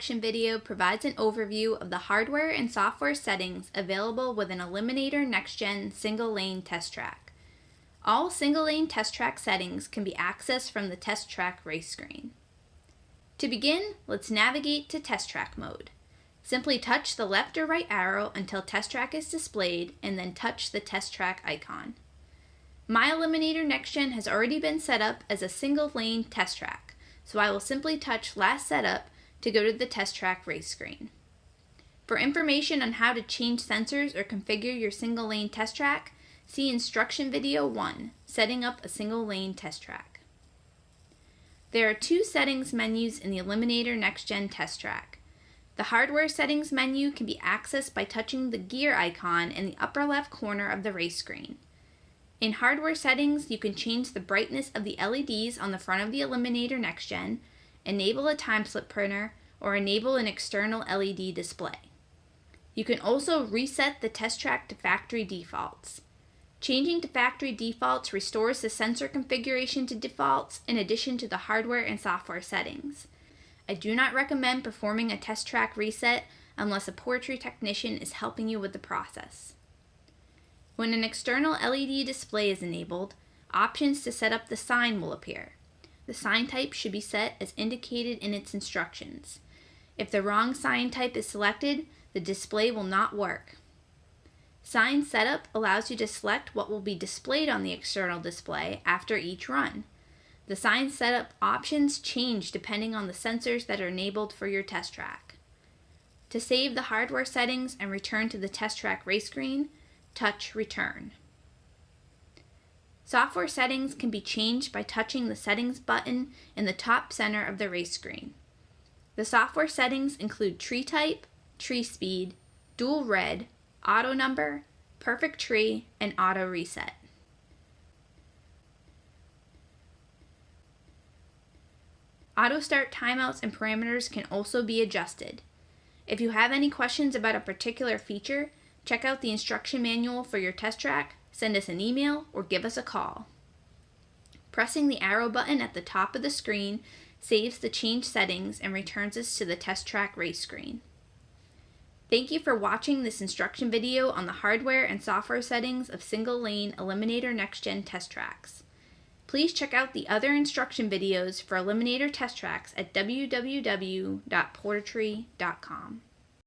instruction video provides an overview of the hardware and software settings available with an Eliminator Next-Gen single-lane test track. All single-lane test track settings can be accessed from the test track race screen. To begin, let's navigate to test track mode. Simply touch the left or right arrow until test track is displayed and then touch the test track icon. My Eliminator Next-Gen has already been set up as a single-lane test track, so I will simply touch Last Setup to go to the test track race screen. For information on how to change sensors or configure your single-lane test track, see Instruction Video 1, Setting Up a Single-Lane Test Track. There are two settings menus in the Eliminator Next-Gen test track. The Hardware Settings menu can be accessed by touching the gear icon in the upper left corner of the race screen. In Hardware Settings, you can change the brightness of the LEDs on the front of the Eliminator Next-Gen, enable a time-slip printer, or enable an external LED display. You can also reset the test track to factory defaults. Changing to factory defaults restores the sensor configuration to defaults in addition to the hardware and software settings. I do not recommend performing a test track reset unless a portrait technician is helping you with the process. When an external LED display is enabled, options to set up the sign will appear. The sign type should be set as indicated in its instructions. If the wrong sign type is selected, the display will not work. Sign setup allows you to select what will be displayed on the external display after each run. The sign setup options change depending on the sensors that are enabled for your test track. To save the hardware settings and return to the test track race screen, touch Return. Software settings can be changed by touching the Settings button in the top center of the race screen. The software settings include tree type, tree speed, dual red, auto number, perfect tree, and auto reset. Auto start timeouts and parameters can also be adjusted. If you have any questions about a particular feature, check out the instruction manual for your test track, send us an email, or give us a call. Pressing the arrow button at the top of the screen saves the changed settings and returns us to the test track race screen. Thank you for watching this instruction video on the hardware and software settings of single-lane Eliminator Next-Gen test tracks. Please check out the other instruction videos for Eliminator test tracks at www.portree.com.